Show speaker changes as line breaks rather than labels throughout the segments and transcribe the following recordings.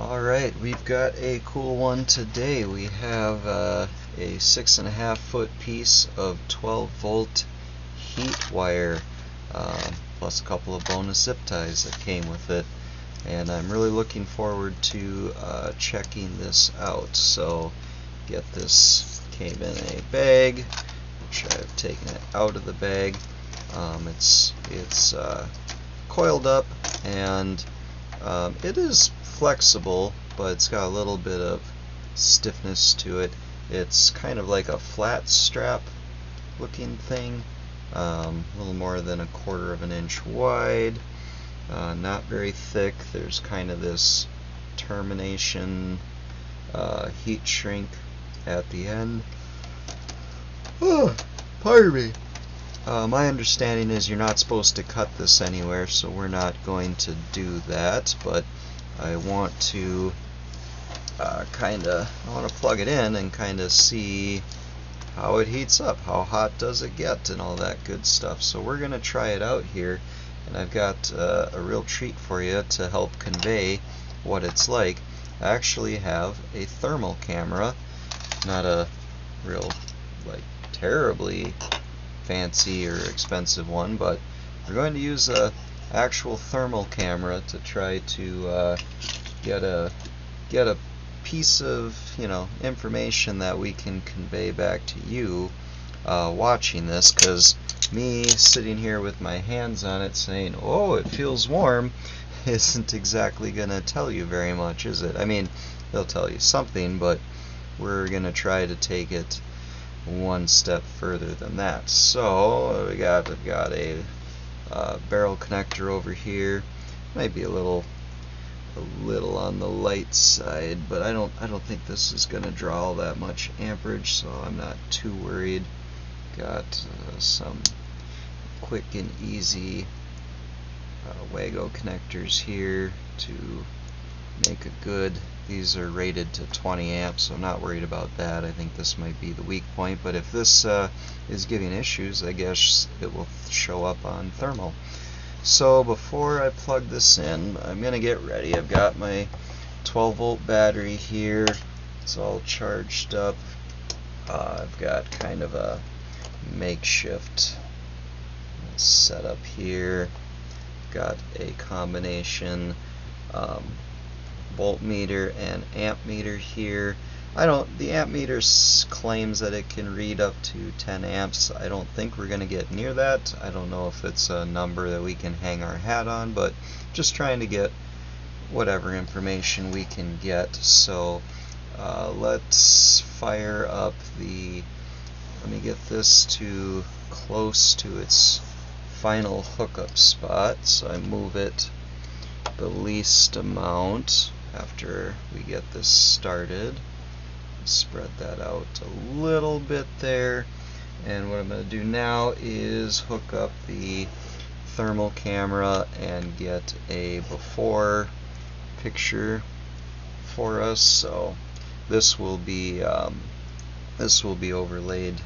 Alright, we've got a cool one today. We have a 6.5 foot piece of 12 volt heat wire, plus a couple of bonus zip ties that came with it. And I'm really looking forward to checking this out. So, came in a bag, which I've taken it out of the bag. It's coiled up, and it is flexible, but it's got a little bit of stiffness to it. It's kind of like a flat strap looking thing, a little more than 1/4 of an inch wide, not very thick. There's kind of this termination heat shrink at the end. Oh, pardon me. My understanding is you're not supposed to cut this anywhere, so we're not going to do that, but I want to plug it in and kind of see how it heats up, how hot does it get, and all that good stuff. So we're going to try it out here, and I've got a real treat for you to help convey what it's like. I actually have a thermal camera, not a real terribly fancy or expensive one, but we're going to use a actual thermal camera to try to get a piece of information that we can convey back to you watching this, because me sitting here with my hands on it saying, oh, it feels warm, isn't exactly gonna tell you very much, is it? I mean, they'll tell you something, but we're gonna try to take it one step further than that. So I've got a barrel connector over here. Might be a little on the light side, but I don't think this is going to draw all that much amperage, so I'm not too worried. Got some quick and easy Wago connectors here to make a good. These are rated to 20 amps, so I'm not worried about that. I think this might be the weak point, but if this is giving issues, I guess it will show up on thermal. So before I plug this in, I'm going to get ready. I've got my 12 volt battery here. It's all charged up. I've got kind of a makeshift setup here. Got a combination voltmeter and amp meter here. The amp meter claims that it can read up to 10 amps. I don't think we're going to get near that. I don't know if it's a number that we can hang our hat on, but just trying to get whatever information we can get. So let's fire up let me get this to close to its final hookup spot, so I move it the least amount after we get this started. Spread that out a little bit there, and what I'm going to do now is hook up the thermal camera and get a before picture for us. So this will be overlaid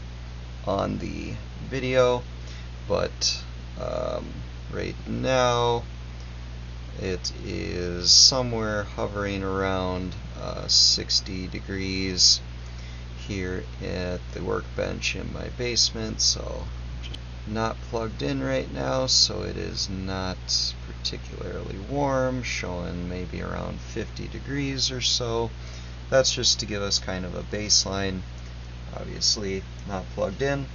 on the video, but right now it is somewhere hovering around 60 degrees here at the workbench in my basement. So not plugged in right now, so it is not particularly warm, showing maybe around 50 degrees or so. That's just to give us kind of a baseline. Obviously not plugged in,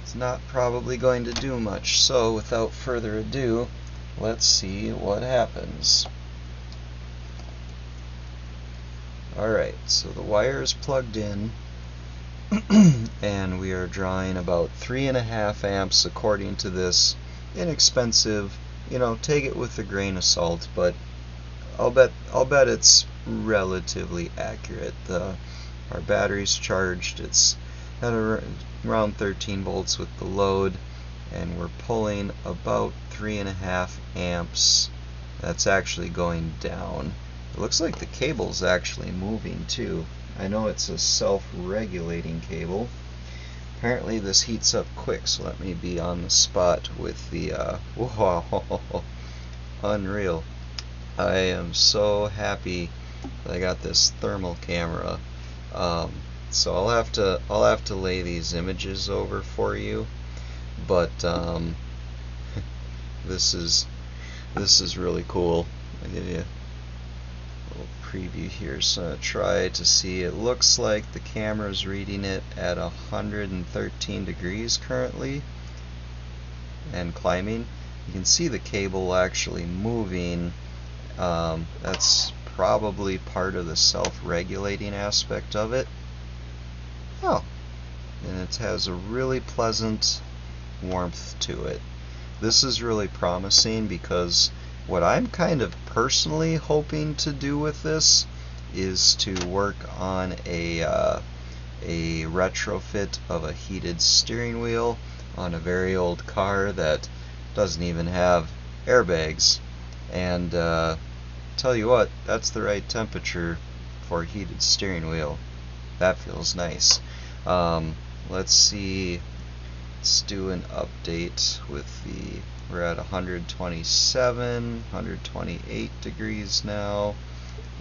it's not probably going to do much. So without further ado, let's see what happens. Alright, so the wire is plugged in, and we are drawing about 3.5 amps according to this inexpensive, take it with a grain of salt, but I'll bet it's relatively accurate. Our battery's charged, it's at around 13 volts with the load, and we're pulling about 3.5 amps. That's actually going down. It looks like the cable's actually moving too. I know it's a self-regulating cable. Apparently this heats up quick, so let me be on the spot with the whoa, unreal. I am so happy I got this thermal camera. So I'll have to lay these images over for you, but this is really cool. I'll give you a little preview here. So try to see. It looks like the camera's reading it at 113 degrees currently and climbing. You can see the cable actually moving. That's probably part of the self-regulating aspect of it. Oh, and it has a really pleasant warmth to it. This is really promising because what I'm kind of personally hoping to do with this is to work on a retrofit of a heated steering wheel on a very old car that doesn't even have airbags. And tell you what, that's the right temperature for a heated steering wheel. That feels nice. Let's see. Let's do an update with we're at 127, 128 degrees now,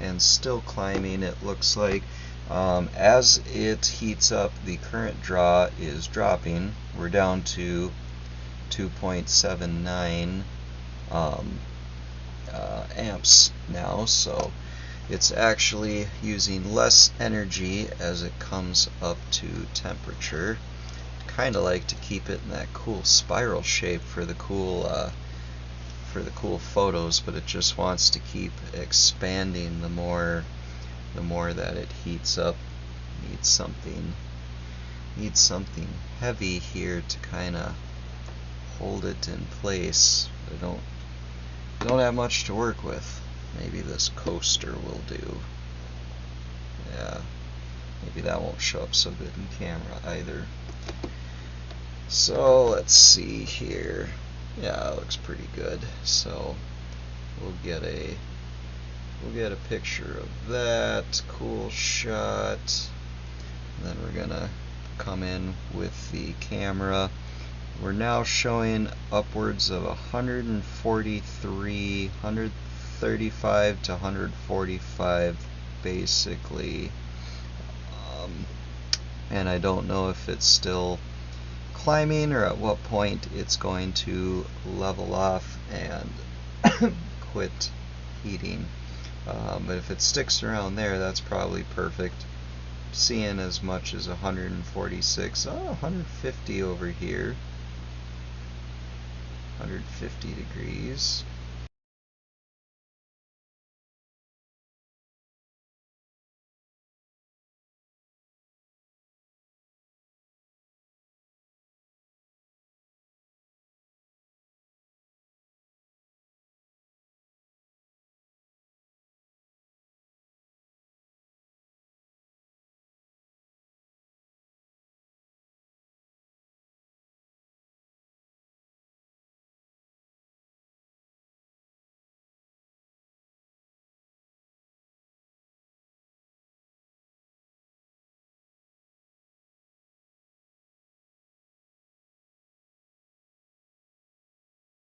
and still climbing, it looks like. As it heats up, the current draw is dropping. We're down to 2.79 amps now, so it's actually using less energy as it comes up to temperature. Kind of like to keep it in that cool spiral shape for the cool photos, but it just wants to keep expanding the more that it heats up. Needs something heavy here to kind of hold it in place. I don't have much to work with. Maybe this coaster will do. Yeah, maybe that won't show up so good in camera either. So let's see here. Yeah, it looks pretty good. So we'll get a picture of that cool shot. And then we're gonna come in with the camera. We're now showing upwards of 143, 135 to 145 basically. And I don't know if it's still climbing or at what point it's going to level off and quit heating. But if it sticks around there, that's probably perfect. Seeing as much as 146, 150 over here. 150 degrees.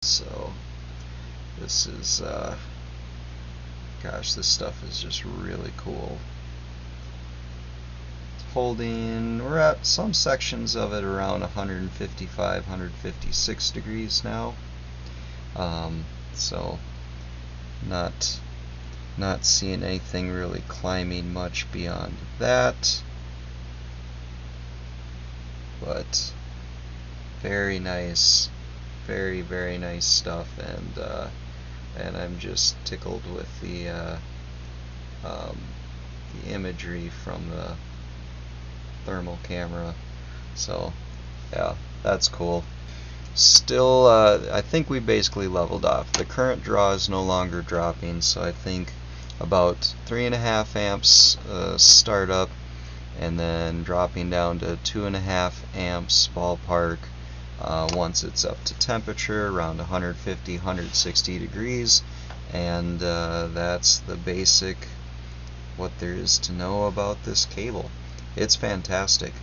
So this is gosh, this stuff is just really cool. It's holding, we're at some sections of it around 155, 156 degrees now. So not seeing anything really climbing much beyond that, but very nice, very nice stuff, and I'm just tickled with the imagery from the thermal camera. So yeah, that's cool. Still, I think we basically leveled off. The current draw is no longer dropping, so I think about 3.5 amps startup, and then dropping down to 2.5 amps ballpark once it's up to temperature around 150, 160 degrees, and that's the basic what there is to know about this cable. It's fantastic.